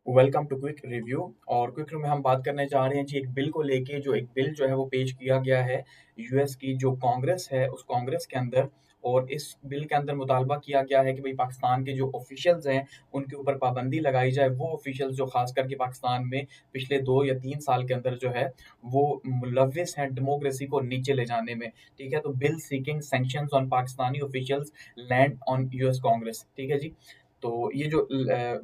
Welcome to quick review. और quick review में हम बात करने जा रहे हैं जी एक बिल को लेके। जो एक बिल जो है वो पेश किया गया है यूएस की जो कांग्रेस है उस कांग्रेस के अंदर। और इस बिल के अंदर मुतालबा किया गया है कि भाई पाकिस्तान के जो ऑफिशियल्स हैं उनके ऊपर पाबंदी लगाई जाए। वो ऑफिशियल्स जो खास करके पाकिस्तान में पिछले 2 या 3 साल के अंदर जो है वो मुलविस हैं डेमोक्रेसी को नीचे ले जाने में। ठीक है, तो bill seeking sanctions on Pakistani officials land on US Congress. ठीक है जी। तो ये जो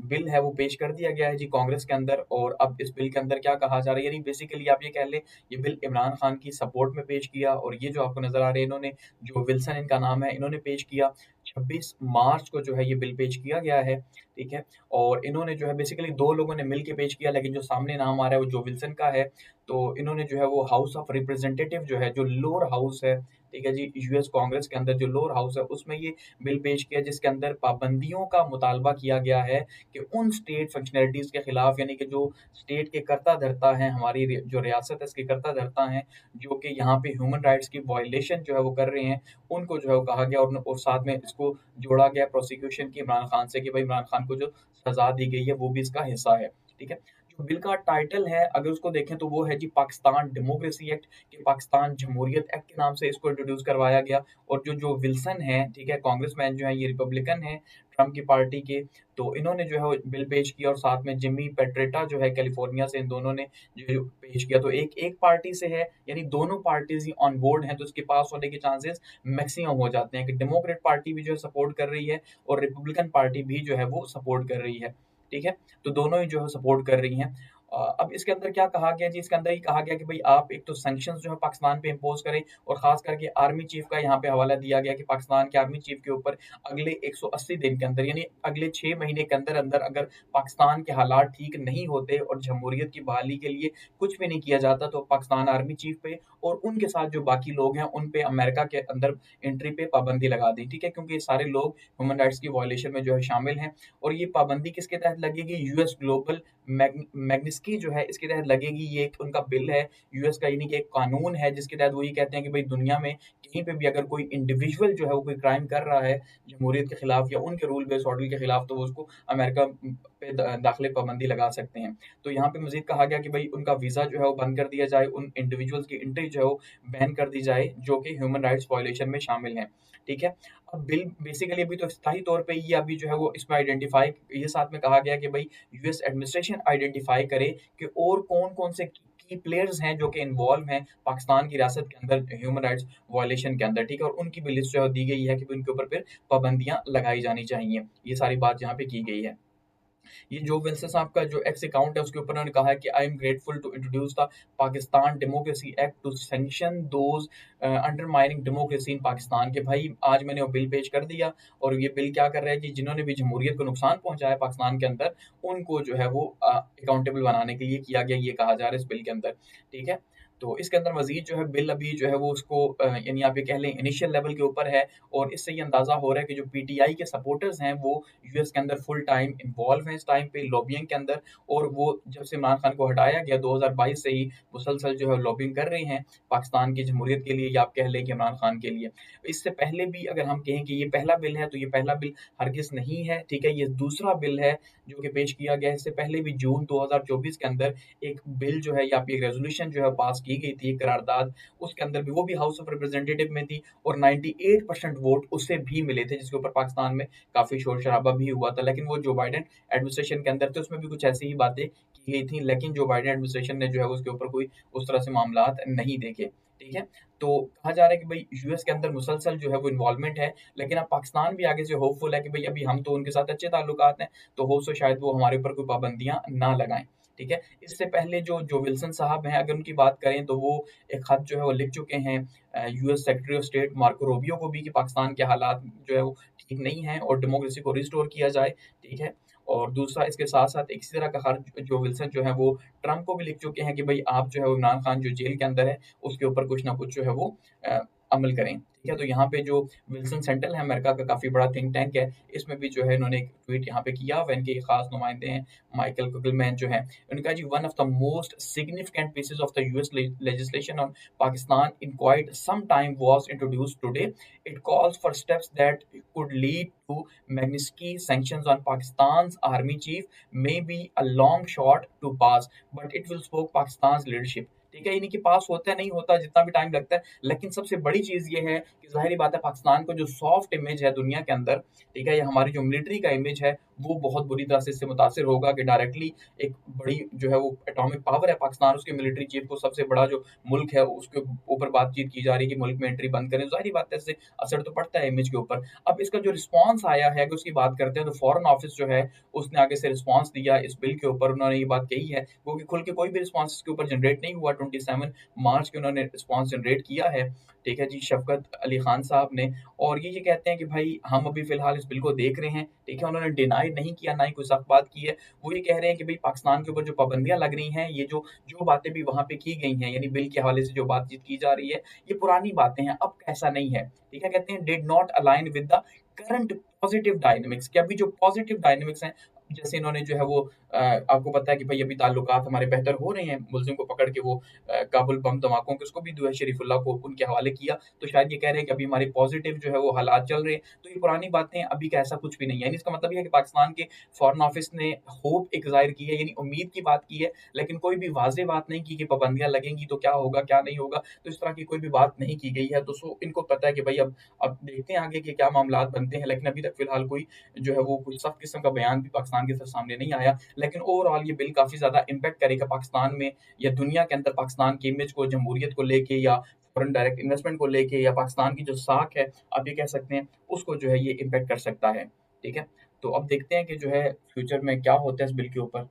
बिल है वो पेश कर दिया गया है जी कांग्रेस के अंदर। और अब इस बिल के अंदर क्या कहा जा रहा है, यानी बेसिकली आप ये कह लें ये बिल इमरान खान की सपोर्ट में पेश किया। और ये जो आपको नजर आ रहे हैं इन्होंने, जो विल्सन इनका नाम है, इन्होंने पेश किया 26 मार्च को जो है ये बिल पेश किया गया है। ठीक है, और इन्होंने जो है बेसिकली दो लोगों ने मिल के पेश किया, लेकिन जो सामने नाम आ रहा है वो जो विल्सन का है। तो इन्होंने जो है वो हाउस ऑफ रिप्रेजेंटेटिव जो है, जो लोअर हाउस है, ठीक है जी, यूएस कांग्रेस के अंदर जो लोअर हाउस है उसमें ये बिल पेश किया, जिसके अंदर पाबंदियों का मुतालबा किया गया है कि उन स्टेट फंक्शनैलिटीज़ के खिलाफ, यानी कि जो स्टेट के कर्ता-धर्ता हैं, हमारी जो रियासत है इसके कर्ता-धर्ता हैं, जो कि यहाँ पे ह्यूमन राइट्स की वायलेशन जो है वो कर रहे हैं, उनको जो है वो कहा गया। और साथ में इसको जोड़ा गया प्रोसिक्यूशन की इमरान खान से कि भाई इमरान खान को जो सज़ा दी गई है वो भी इसका हिस्सा है। ठीक है? जो बिल का टाइटल है अगर उसको देखें तो वो है जी पाकिस्तान डेमोक्रेसी एक्ट, कि पाकिस्तान जमहूरियत एक्ट के नाम से इसको इंट्रोड्यूस करवाया गया। और जो जो विल्सन है, ठीक है, कांग्रेसमैन जो है ये रिपब्लिकन है ट्रम्प की पार्टी के। तो इन्होंने जो है वो बिल पेश किया, और साथ में जिमी पेट्रेटा जो है कैलिफोर्निया से, इन दोनों ने जो पेश किया। तो एक एक पार्टी से है, यानी दोनों पार्टीज ही ऑन बोर्ड हैं, तो इसके पास होने के चांसेस मैक्सिमम हो जाते हैं कि डेमोक्रेट पार्टी भी जो है सपोर्ट कर रही है और रिपब्लिकन पार्टी भी जो है वो सपोर्ट कर रही है। ठीक है, तो दोनों ही जो है सपोर्ट कर रही हैं। अब इसके अंदर क्या कहा गया जी, इसके अंदर ही कहा गया कि भाई आप एक तो सैंक्शंस जो है पाकिस्तान पे इम्पोज करें। और खास करके आर्मी चीफ का यहाँ पे हवाला दिया गया कि पाकिस्तान के आर्मी चीफ के ऊपर अगले 180 दिन के अंदर, यानी अगले 6 महीने के अंदर अंदर अगर पाकिस्तान के हालात ठीक नहीं होते और जमहूरियत की बहाली के लिए कुछ भी नहीं किया जाता, तो पाकिस्तान आर्मी चीफ पे और उनके साथ जो बाकी लोग हैं उन पे अमेरिका के अंदर एंट्री पे पाबंदी लगा दी। ठीक है, क्योंकि ये सारे लोग ह्यूमन राइट्स की वायलेशन में जो है शामिल हैं। और ये पाबंदी किसके तहत लगेगी? यूएस ग्लोबल मैग्निस्की जो है इसके तहत लगेगी। ये एक उनका बिल है यूएस का, यानी कि एक कानून है जिसके तहत वो ये कहते हैं कि भाई दुनिया में कहीं पे भी अगर कोई इंडिविजुअल जो है वो कोई क्राइम कर रहा है जमहूरियत के खिलाफ या उनके रूल बेस्ड ऑर्डर के खिलाफ, तो वो उसको अमेरिका पे दाखिले पाबंदी लगा सकते हैं। तो यहाँ पे मजीद कहा गया कि भाई उनका वीजा जो है वो बंद कर दिया जाए, उन इंडिविजुअल्स की एंट्री जो है वो बैन कर दी जाए जो कि ह्यूमन राइट्स वायलेशन में शामिल हैं। ठीक है, अब बिल बेसिकली अभी तो स्थायी तौर पे ये अभी जो है वो इसमें आइडेंटिफाई, ये साथ में कहा गया कि भाई यूएस एडमिनिस्ट्रेशन आइडेंटिफाई करे कि और कौन-कौन से की प्लेयर्स हैं जो कि इन्वॉल्व हैं पाकिस्तान की रियासत के अंदर ह्यूमन राइट्स वायलेशन के अंदर। ठीक है, और उनकी भी लिस्ट जो है दी गई है कि उनके ऊपर फिर पाबंदियाँ लगाई जानी चाहिए। ये सारी बात यहाँ पे की गई है। ये जो विल्सन साहब का जो एक्स अकाउंट है उसके ऊपर उन्होंने कहा है कि I am grateful to introduce the Pakistan democracy act to sanction those undermining democracy in Pakistan. के भाई आज मैंने वो बिल पेश कर दिया, और ये बिल क्या कर रहा है कि जिन्होंने भी जमहूरियत को नुकसान पहुंचाया पाकिस्तान के अंदर उनको जो है वो अकाउंटेबल बनाने के लिए किया गया, ये कहा जा रहा है इस बिल के अंदर। ठीक है, तो इसके अंदर मजीद जो है बिल अभी जो है वो उसको यानी आप ये कह लें इनिशियल लेवल के ऊपर है। और इससे ये अंदाजा हो रहा है कि जो पीटीआई के सपोर्टर्स हैं वो यूएस के अंदर फुल टाइम इन्वॉल्व हैं इस टाइम पे लॉबिंग के अंदर। और वो जब से इमरान खान को हटाया गया 2022 से ही मुसलसल जो है लॉबिंग कर रहे हैं पाकिस्तान की जमहूरियत के लिए, या आप कह लें कि इमरान खान के लिए। इससे पहले भी अगर हम कहें कि ये पहला बिल है, तो ये पहला बिल हरगिज नहीं है। ठीक है, ये दूसरा बिल है जो कि पेश किया गया है। इससे पहले भी जून 2024 के अंदर एक बिल जो है या फिर एक रेजोल्यूशन जो है पास की गई थी, एक करारदाद, उसके अंदर भी वो भी हाउस ऑफ रिप्रेजेंटेटिव में थी। और 98% वोट उससे भी मिले थे, जिसके ऊपर पाकिस्तान में काफ़ी शोर-शराबा भी हुआ था। लेकिन वो जो बाइडेन एडमिनिस्ट्रेशन के अंदर थे, उसमें भी कुछ ऐसी ही बातें की गई थी, लेकिन जो बाइडेन एडमिनिस्ट्रेशन ने जो है उसके ऊपर कोई उस तरह से मामलात नहीं देखे। ठीक है? तो कहा जा रहा है कि भई यूएस के अंदर मुसलसल जो है वो इन्वॉल्वमेंट है, लेकिन अब पाकिस्तान भी आगे से होपफुल है कि भई अभी हम तो उनके साथ अच्छे ताल्लुकात हैं, तो हो सो शायद वो हमारे ऊपर कोई पाबंदियाँ ना लगाएँ। ठीक है? इससे पहले जो जो विल्सन साहब हैं, अगर उनकी बात करें तो वो एक खत जो है वो लिख चुके हैं US secretary of state Marco Rubio को भी, कि पाकिस्तान के हालात जो है वो ठीक नहीं हैं और डेमोक्रेसी को रिस्टोर किया जाए। ठीक है? और दूसरा इसके साथ-साथ इसी तरह का खत जो विल्सन जो है वो ट्रम्प को भी लिख चुके हैं कि भई आप जो है वो इमरान खान जो जेल के अंदर है, उसके ऊपर कुछ ना कुछ जो है वो अ, अमल करें। ठीक है, तो यहाँ पे जो विल्सन सेंटर है अमेरिका का काफ़ी बड़ा थिंक टैंक है, इसमें भी जो है इन्होंने एक ट्वीट यहाँ पे किया हुआ है, इनके खास नुमाइंदे हैं माइकल कुगलमैन जो हैं। उन्होंने कहा जी one of the most significant pieces of the US legislation on Pakistan in quite some time was introduced today. It calls for steps that could lead to Magnitsky sanctions on Pakistan's army chief may be a long shot to pass, but it will spoke Pakistan's leadership। ठीक है, यानी कि पास होता है नहीं होता जितना भी टाइम लगता है, लेकिन सबसे बड़ी चीज़ ये है कि ज़ाहिर बात है पाकिस्तान का जो सॉफ्ट इमेज है दुनिया के अंदर, ठीक है, या हमारी जो मिलिट्री का इमेज है, वो बहुत बुरी तरह से इससे मुतासिर होगा कि डायरेक्टली एक बड़ी जो है वो एटॉमिक पावर है पाकिस्तान, उसके मिलिट्री चीफ को सबसे बड़ा जो मुल्क है उसके ऊपर बातचीत की जा रही है कि मुल्क में एंट्री बंद करें। ज़ाहिर बात है इससे असर तो पड़ता है इमेज के ऊपर। अब इसका जो रिस्पॉन्स आया है अगर उसकी बात करते हैं तो फॉरेन ऑफिस जो है उसने आगे से रिस्पॉन्स दिया इस बिल के ऊपर। उन्होंने ये बात कही है क्योंकि खुल के कोई भी रिस्पॉन्स इसके ऊपर जनरेट नहीं हुआ। 27 मार्च के उन्होंने रिस्पॉन्स जनरेट किया है, ठीक है जी, शफकत अली खान साहब ने। और ये कहते हैं कि भाई हम अभी फ़िलहाल इस बिल को देख रहे हैं, ठीक है। उन्होंने डिनाई नहीं किया, ना ही कोई सख्त बात की है। वो ये कह रहे हैं कि भाई पाकिस्तान के ऊपर जो पाबंदियाँ लग रही हैं, ये जो जो बातें भी वहाँ पे की गई हैं, यानी बिल के हवाले से जो बातचीत की जा रही है, ये पुरानी बातें हैं, अब ऐसा नहीं है, ठीक है। कहते हैं did not align with the current positive dynamics, कि अभी जो पॉजिटिव डायनामिक्स हैं, जैसे इन्होंने जो है वो आपको पता है कि भाई अभी ताल्लुकात हमारे बेहतर हो रहे हैं, मुलजिम को पकड़ के वो काबुल बम धमाकों के उसको भी दुआ शरीफुल्लाह को उनके हवाले किया, तो शायद ये कह रहे हैं कि अभी हमारे पॉजिटिव जो है वो हालात चल रहे हैं। तो ये पुरानी बातें हैं, अभी का ऐसा कुछ भी नहीं है। यानी इसका मतलब ये है कि पाकिस्तान के फॉरेन ऑफिस ने होप एक ज़ाहिर की है, यानी उम्मीद की बात की है, लेकिन कोई भी वाज़ेह बात नहीं की कि पाबंदियाँ लगेंगी तो क्या होगा, क्या नहीं होगा। तो इस तरह की कोई भी बात नहीं की गई है। तो इनको पता है कि भाई अब देखते हैं आगे के क्या मामलात बनते हैं, लेकिन अभी तक फ़िलहाल कोई जो है वो कोई सख्त किस्म का बयान भी पाकिस्तान की तरफ सामने नहीं आया। लेकिन ओवरऑल ये बिल काफ़ी ज़्यादा इम्पैक्ट करेगा पाकिस्तान में या दुनिया के अंदर पाकिस्तान की इमेज को, जमहूरियत को लेके या फॉरेन डायरेक्ट इन्वेस्टमेंट को लेके या पाकिस्तान की जो साख है, आप ये कह सकते हैं, उसको जो है ये इम्पैक्ट कर सकता है, ठीक है। तो अब देखते हैं कि जो है फ्यूचर में क्या होता है इस बिल के ऊपर।